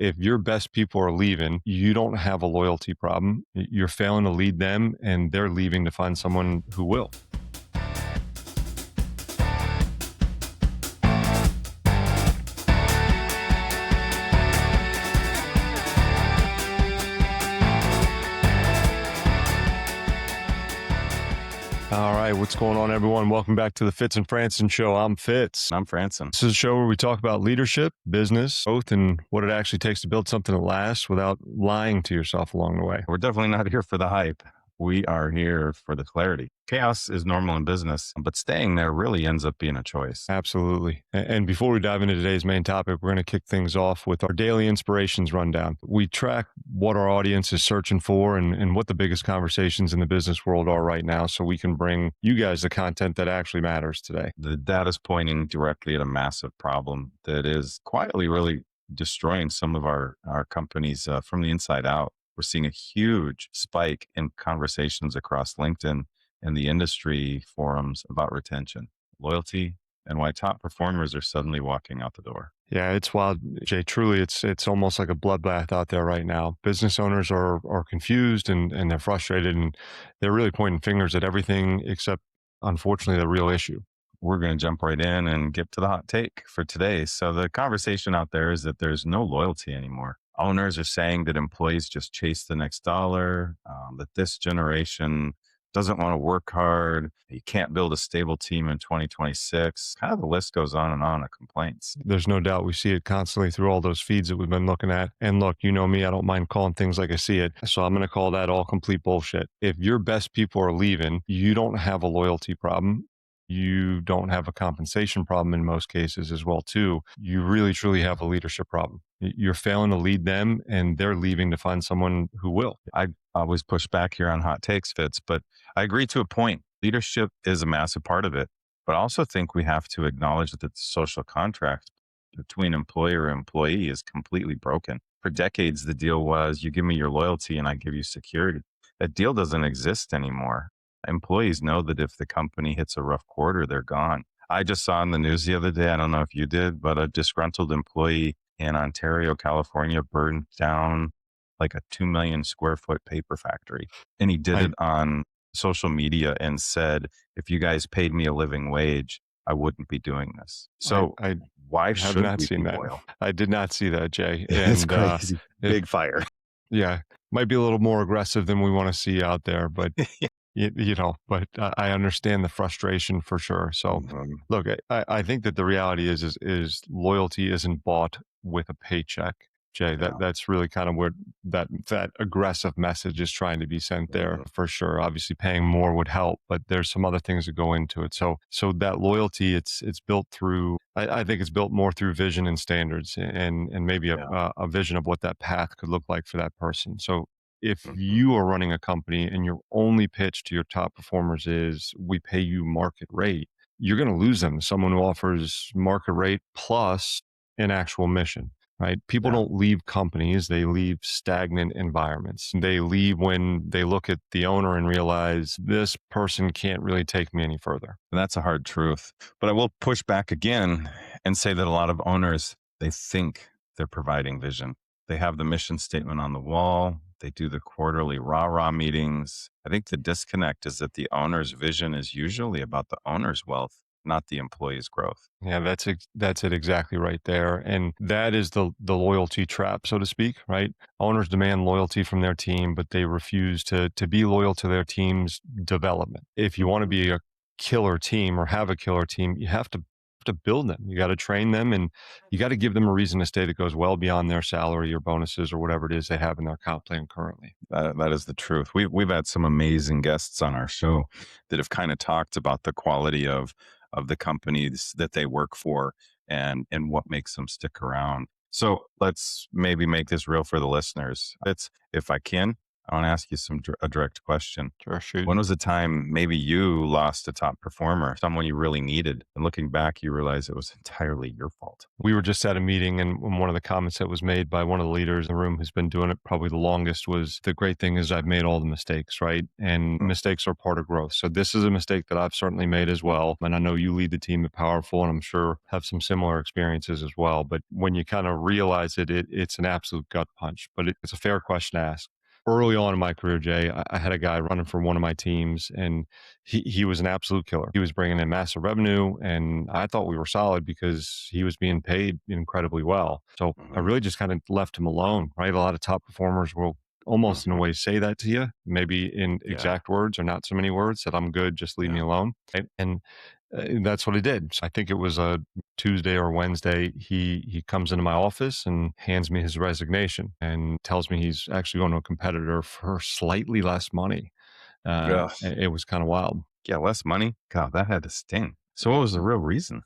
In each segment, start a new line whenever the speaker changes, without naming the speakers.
If your best people are leaving, you don't have a loyalty problem. You're failing to lead them, and they're leaving to find someone who will. All right, what's going on, everyone? Welcome back to the Fitz Franson Show. I'm Fitz.
I'm Franson.
This is a show where we talk about leadership, business, both, and what it actually takes to build something that lasts without lying to yourself along the way.
We're definitely not here for the hype. We are here for the clarity. Chaos is normal in business, but staying there really ends up being a choice.
Absolutely. And before we dive into today's main topic, we're going to kick things off with our daily inspirations rundown. We track what our audience is searching for and what the biggest conversations in the business world are right now, so we can bring you guys the content that actually matters today.
The data's pointing directly at a massive problem that is quietly really destroying some of our companies from the inside out. We're seeing a huge spike in conversations across LinkedIn and the industry forums about retention, loyalty, and why top performers are suddenly walking out the door.
Yeah, it's wild, Jay. Truly, it's almost like a bloodbath out there right now. Business owners are confused and they're frustrated, and they're really pointing fingers at everything except, unfortunately, the real issue.
We're going to jump right in and get to the hot take for today. So the conversation out there is that there's no loyalty anymore. Owners are saying that employees just chase the next dollar, that this generation doesn't want to work hard. You can't build a stable team in 2026. Kind of the list goes on of complaints.
There's no doubt we see it constantly through all those feeds that we've been looking at. And look, you know me, I don't mind calling things like I see it. So I'm going to call that all complete bullshit. If your best people are leaving, you don't have a loyalty problem. You don't have a compensation problem in most cases as well, too. You really, truly have a leadership problem. You're failing to lead them, and they're leaving to find someone who will.
I always push back here on hot takes, Fitz, but I agree to a point. Leadership is a massive part of it, but I also think we have to acknowledge that the social contract between employer and employee is completely broken. For decades, the deal was you give me your loyalty and I give you security. That deal doesn't exist anymore. Employees know that if the company hits a rough quarter, they're gone. I just saw in the news the other day, I don't know if you did, but a disgruntled employee in Ontario, California burned down like a 2 million square foot paper factory. And he did it on social media and said, if you guys paid me a living wage, I wouldn't be doing this. So why should we be loyal?
I did not see that, Jay.
It's crazy. Big fire.
Yeah. Might be a little more aggressive than we want to see out there, but but I understand the frustration for sure. So look, I think that the reality is loyalty isn't bought with a paycheck, Jay. That's really kind of where that aggressive message is trying to be sent there for sure. Obviously paying more would help, but there's some other things that go into it. So that loyalty, it's built through, I think it's built more through vision and standards and maybe a vision of what that path could look like for that person. So if you are running a company and your only pitch to your top performers is we pay you market rate, you're going to lose them to someone who offers market rate plus an actual mission, right? People don't leave companies. They leave stagnant environments. They leave when they look at the owner and realize this person can't really take me any further.
And that's a hard truth. But I will push back again and say that a lot of owners, they think they're providing vision. They have the mission statement on the wall. They do the quarterly rah-rah meetings. I think the disconnect is that the owner's vision is usually about the owner's wealth, not the employee's growth.
Yeah, that's it exactly right there. And that is the loyalty trap, so to speak, right? Owners demand loyalty from their team, but they refuse to be loyal to their team's development. If you want to be a killer team or have a killer team, you have to build them. You got to train them, and you got to give them a reason to stay that goes well beyond their salary or bonuses or whatever it is they have in their comp plan currently.
That is the truth. We've had some amazing guests on our show that have kind of talked about the quality of the companies that they work for and what makes them stick around. So let's maybe make this real for the listeners. If I can, I want to ask you a direct question.
Sure, shoot.
When was the time maybe you lost a top performer, someone you really needed, and looking back, you realize it was entirely your fault?
We were just at a meeting, and one of the comments that was made by one of the leaders in the room who's been doing it probably the longest was, the great thing is I've made all the mistakes, right? And mistakes are part of growth. So this is a mistake that I've certainly made as well. And I know you lead the team at Powerful, and I'm sure have some similar experiences as well. But when you kind of realize it's an absolute gut punch. But it's a fair question to ask. Early on in my career, Jay, I had a guy running for one of my teams, and he was an absolute killer. He was bringing in massive revenue, and I thought we were solid because he was being paid incredibly well. So I really just kind of left him alone, right? A lot of top performers will almost in a way say that to you, maybe in
Yeah.
exact words or not so many words, that I'm good, just leave me
Yeah.
alone. Right? And that's what he did. So I think it was a Tuesday or Wednesday. He comes into my office and hands me his resignation and tells me he's actually going to a competitor for slightly less money.
Ugh.
It was kind of wild.
Yeah. Less money. God, that had to sting. So what was the real reason?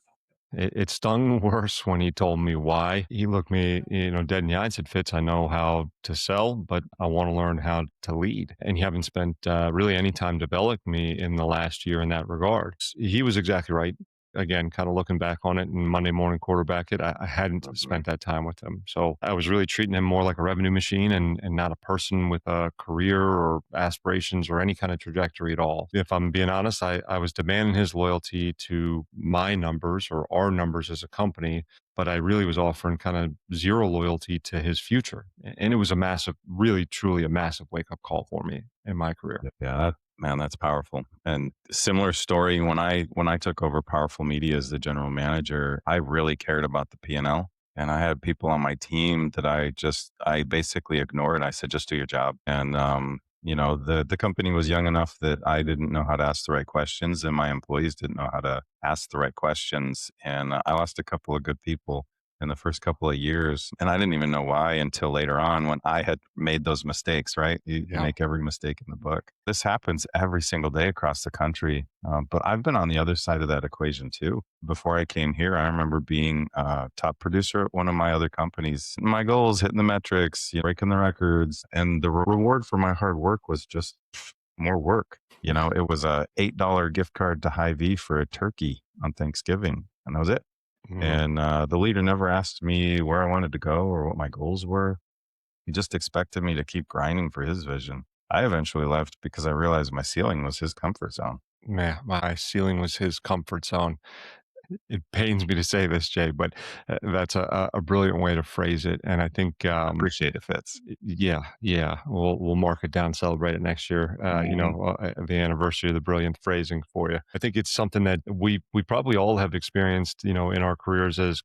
It stung worse when he told me why. He looked me, dead in the eye and said, "Fitz, I know how to sell, but I want to learn how to lead. And you haven't spent really any time developing me in the last year in that regard." He was exactly right. Again, kind of looking back on it and Monday morning quarterback it, I hadn't spent that time with him. So I was really treating him more like a revenue machine and not a person with a career or aspirations or any kind of trajectory at all. If I'm being honest, I was demanding his loyalty to my numbers or our numbers as a company, but I really was offering kind of zero loyalty to his future. And it was a massive, really, truly a massive wake up call for me in my career.
Yeah, man, that's powerful. And similar story when I took over Powerful Media as the general manager, I really cared about the P&L. And I had people on my team that I basically ignored. I said, just do your job. And the company was young enough that I didn't know how to ask the right questions, and my employees didn't know how to ask the right questions. And I lost a couple of good people in the first couple of years. And I didn't even know why until later on when I had made those mistakes, right? You
Yeah.
make every mistake in the book. This happens every single day across the country. But I've been on the other side of that equation too. Before I came here, I remember being a top producer at one of my other companies. My goals, hitting the metrics, breaking the records. And the reward for my hard work was just more work. It was a $8 gift card to Hy-Vee for a turkey on Thanksgiving. And that was it.
Mm.
And the leader never asked me where I wanted to go or what my goals were. He just expected me to keep grinding for his vision. I eventually left because I realized my ceiling was his comfort zone.
Man, my ceiling was his comfort zone. It pains me to say this, Jay, but that's a brilliant way to phrase it. And I think,
I appreciate it, Fitz.
yeah, we'll mark it down, celebrate it next year. The anniversary of the brilliant phrasing for you. I think it's something that we probably all have experienced, in our careers as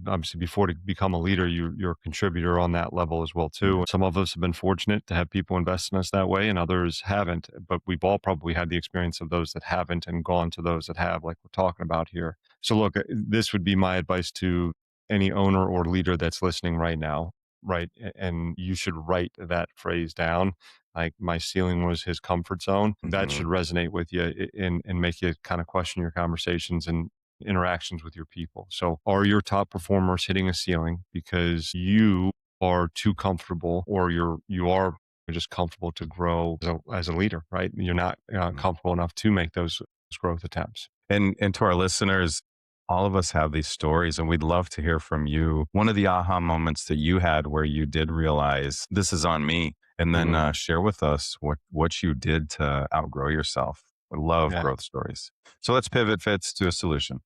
obviously before to become a leader, you're a contributor on that level as well too. Some of us have been fortunate to have people invest in us that way, and others haven't. But we've all probably had the experience of those that haven't and gone to those that have, like we're talking about here. So look, this would be my advice to any owner or leader that's listening right now, right? And you should write that phrase down. Like, my ceiling was his comfort zone. That should resonate with you and make you kind of question your conversations and interactions with your people. So are your top performers hitting a ceiling because you are too comfortable, or you are just comfortable to grow as a leader, right? You're not comfortable enough to make those growth attempts.
And to our listeners, all of us have these stories, and we'd love to hear from you. One of the aha moments that you had where you did realize this is on me, and then share with us what you did to outgrow yourself. We love
Yeah.
growth stories. So let's pivot, Fitz, to a solution.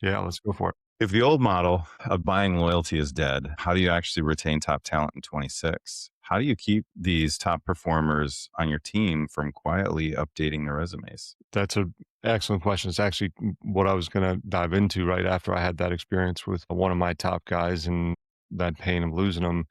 Yeah. Let's go for it.
If the old model of buying loyalty is dead, how do you actually retain top talent in 26? How do you keep these top performers on your team from quietly updating their resumes?
That's an excellent question. It's actually what I was going to dive into right after I had that experience with one of my top guys and that pain of losing them.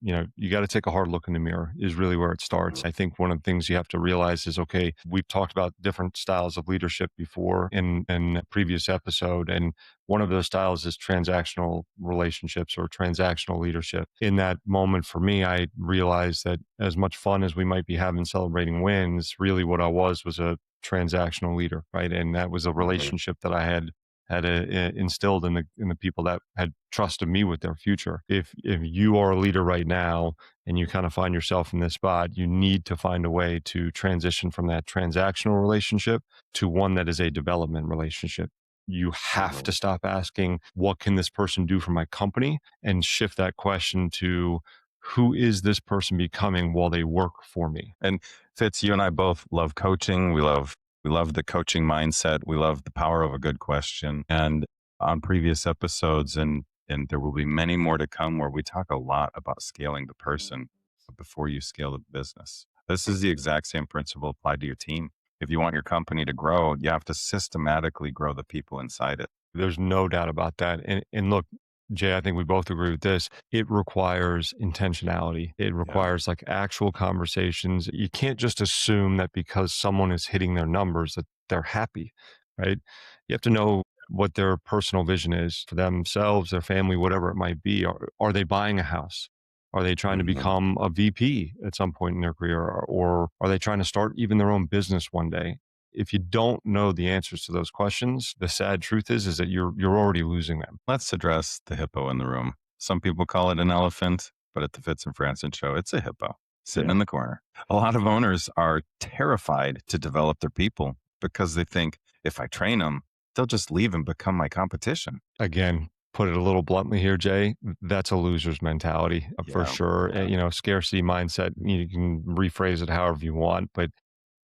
You got to take a hard look in the mirror is really where it starts. I think one of the things you have to realize is, okay, we've talked about different styles of leadership before in a previous episode. And one of those styles is transactional relationships or transactional leadership. In that moment for me, I realized that as much fun as we might be having celebrating wins, really what I was a transactional leader, right? And that was a relationship that I had had instilled in the people that had trusted me with their future. If you are a leader right now and you kind of find yourself in this spot, you need to find a way to transition from that transactional relationship to one that is a development relationship. You have to stop asking, what can this person do for my company? And shift that question to, who is this person becoming while they work for me?
And Fitz, you and I both love coaching. We love the coaching mindset. We love the power of a good question. And on previous episodes, and there will be many more to come, where we talk a lot about scaling the person before you scale the business. This is the exact same principle applied to your team. If you want your company to grow, you have to systematically grow the people inside it.
There's no doubt about that. And look, Jay, I think we both agree with this. It requires intentionality. It requires like actual conversations. You can't just assume that because someone is hitting their numbers that they're happy, right? You have to know what their personal vision is for themselves, their family, whatever it might be. Are they buying a house? Are they trying to become a VP at some point in their career? Or are they trying to start even their own business one day? If you don't know the answers to those questions, the sad truth is that you're already losing them.
Let's address the hippo in the room. Some people call it an elephant, but at the Fitz and Franson Show, it's a hippo sitting in the corner. A lot of owners are terrified to develop their people because they think, if I train them, they'll just leave and become my competition.
Again, put it a little bluntly here, Jay, that's a loser's mentality for sure. Scarcity mindset, you can rephrase it however you want, but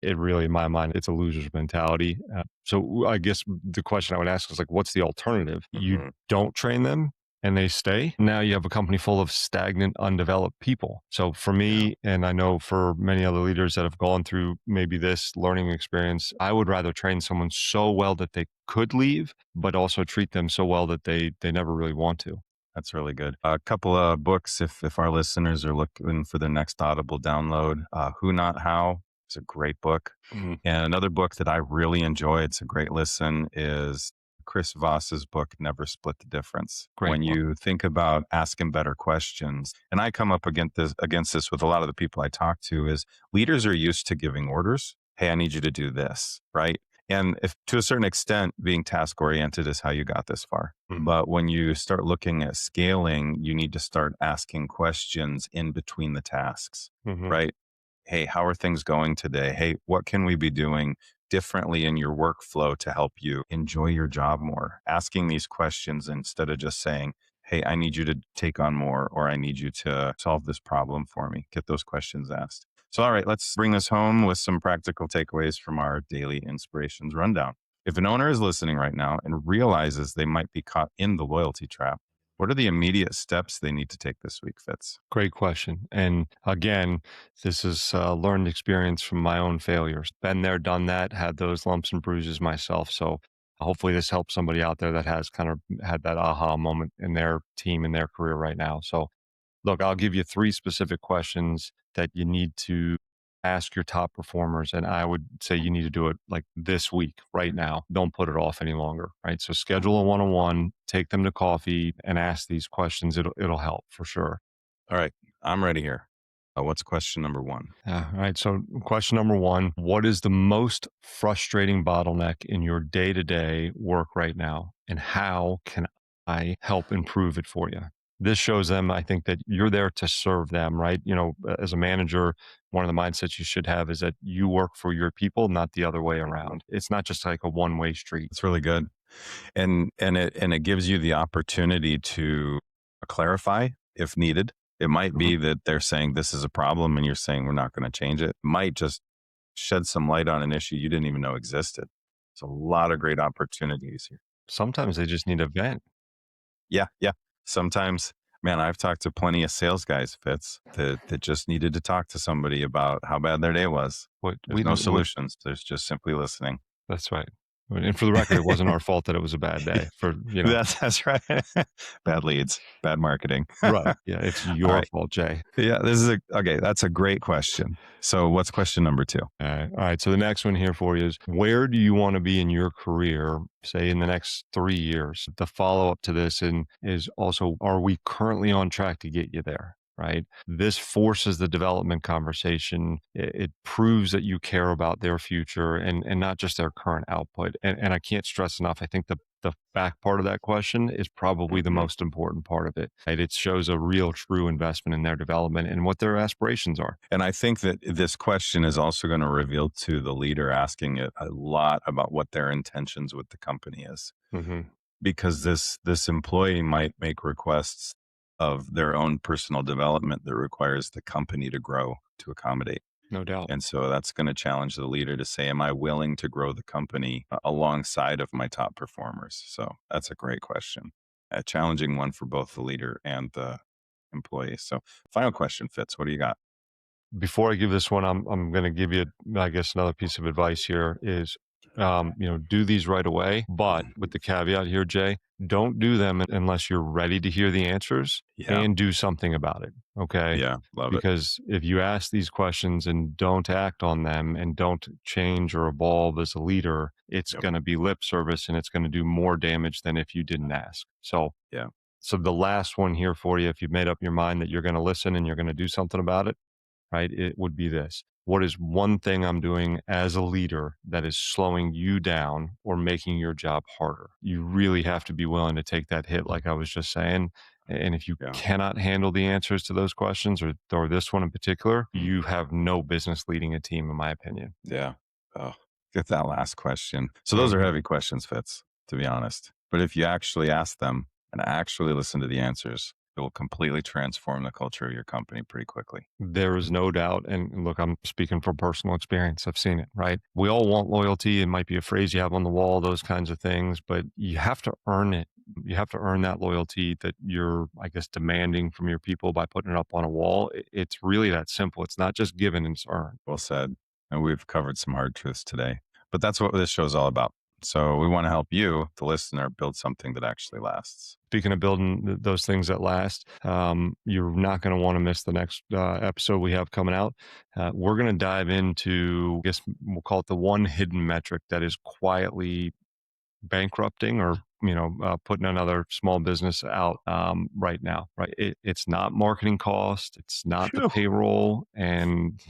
it really, in my mind, it's a loser's mentality. So I guess the question I would ask is like, what's the alternative? You don't train them and they stay. Now you have a company full of stagnant, undeveloped people. So for me, and I know for many other leaders that have gone through maybe this learning experience, I would rather train someone so well that they could leave, but also treat them so well that they never really want to.
That's really good. A couple of books, if our listeners are looking for the next Audible download, Who Not How. It's a great book. And another book that I really enjoy, it's a great listen, is Chris Voss's book, Never Split the Difference.
Great
when
book.
you think about asking better questions, and I come up against this with a lot of the people I talk to, is leaders are used to giving orders. Hey, I need you to do this, right? And if to a certain extent, being task oriented is how you got this far. But when you start looking at scaling, you need to start asking questions in between the tasks, right? Hey, how are things going today? Hey, what can we be doing differently in your workflow to help you enjoy your job more? Asking these questions instead of just saying, hey, I need you to take on more, or I need you to solve this problem for me. Get those questions asked. So, all right, let's bring this home with some practical takeaways from our daily inspirations rundown. If an owner is listening right now and realizes they might be caught in the loyalty trap, what are the immediate steps they need to take this week, Fitz?
Great question. And again, this is learned experience from my own failures. Been there, done that, had those lumps and bruises myself. So hopefully this helps somebody out there that has kind of had that aha moment in their team, in their career right now. So look, I'll give you 3 specific questions that you need to ask your top performers. And I would say you need to do it like this week, right now. Don't put it off any longer, right? So schedule a one-on-one, take them to coffee and ask these questions. It'll help for sure.
All right, I'm ready here. What's question number 1?
All right. So question number 1, what is the most frustrating bottleneck in your day-to-day work right now? And how can I help improve it for you? This shows them, I think, that you're there to serve them, right? As a manager, one of the mindsets you should have is that you work for your people, not the other way around. It's not just like a one-way street.
It's really good. And it gives you the opportunity to clarify if needed. It might be that they're saying this is a problem and you're saying we're not going to change it. It might just shed some light on an issue you didn't even know existed. It's a lot of great opportunities here.
Sometimes they just need a vent.
Yeah. Sometimes, man, I've talked to plenty of sales guys, Fitz, that just needed to talk to somebody about how bad their day was. There's no solutions. There's just simply listening.
That's right. And for the record, it wasn't our fault that it was a bad day.
That's right. Bad leads, bad marketing.
Right. Yeah, it's your fault, Jay.
Yeah, okay. That's a great question. So what's question number 2?
All right. So the next one here for you is, where do you want to be in your career, say in the next 3 years? The follow up to this is also, are we currently on track to get you there? Right. This forces the development conversation. It proves that you care about their future and not just their current output. And I can't stress enough, I think the the back part of that question is probably the
Mhm.
most important part of it. Right? It shows a real, true investment in their development and what their aspirations are.
And I think that this question is also going to reveal to the leader asking it a lot about what their intentions with the company is.
Hmm.
Because this employee might make requests of their own personal development that requires the company to grow to accommodate.
No doubt.
And so that's going to challenge the leader to say, am I willing to grow the company alongside of my top performers? So that's a great question. A challenging one for both the leader and the employee. So final question, Fitz, what do you got?
Before I give this one, I'm going to give you, I guess, another piece of advice here is, do these right away. But with the caveat here, Jay, don't do them unless you're ready to hear the answers
Yeah.
and do something about it. Okay.
Yeah. Love it.
Because if you ask these questions and don't act on them and don't change or evolve as a leader, it's
Yep.
going to be lip service and it's going to do more damage than if you didn't ask. So,
Yeah.
so the last one here for you, if you've made up your mind that you're going to listen and you're going to do something about it, right? It would be this. What is one thing I'm doing as a leader that is slowing you down or making your job harder? You really have to be willing to take that hit, like I was just saying. And if you
Yeah.
cannot handle the answers to those questions or this one in particular,
Mm.
you have no business leading a team, in my opinion.
Yeah. Oh, get that last question. So those are
Mhm.
heavy questions, Fitz, to be honest. But if you actually ask them and actually listen to the answers, it will completely transform the culture of your company pretty quickly.
There is no doubt. And look, I'm speaking from personal experience. I've seen it, right? We all want loyalty. It might be a phrase you have on the wall, those kinds of things, but you have to earn it. You have to earn that loyalty that you're, I guess, demanding from your people by putting it up on a wall. It's really that simple. It's not just given, it's earned.
Well said. And we've covered some hard truths today. But that's what this show is all about. So we want to help you, the listener, build something that actually lasts.
Speaking of building those things that last, you're not going to want to miss the next episode we have coming out. We're going to dive into, I guess we'll call it the one hidden metric that is quietly bankrupting or putting another small business out right now, right? It's not marketing cost, it's not the
Phew.
payroll, and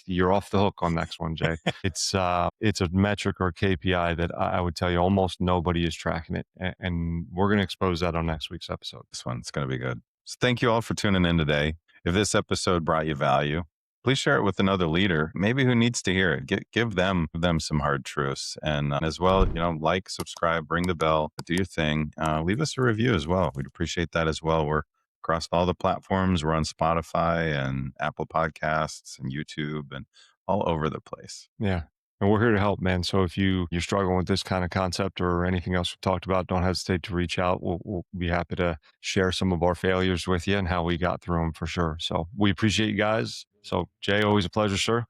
you're off the hook on next one, Jay. It's a metric or KPI that I would tell you almost nobody is tracking it, and we're going to expose that on next week's episode.
This one's going to be good. So thank you all for tuning in today. If this episode brought you value, please share it with another leader, maybe who needs to hear it. Give them some hard truths. And as well, like, subscribe, ring the bell, do your thing. Leave us a review as well. We'd appreciate that as well. We're across all the platforms. We're on Spotify and Apple Podcasts and YouTube and all over the place.
Yeah. And we're here to help, man. So if you're struggling with this kind of concept or anything else we've talked about, don't hesitate to reach out. We'll be happy to share some of our failures with you and how we got through them for sure. So we appreciate you guys. So Jay, always a pleasure, sir.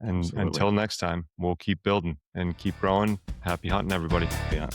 And
Absolutely.
until next time, we'll keep building and keep growing. Happy hunting, everybody.
Yeah.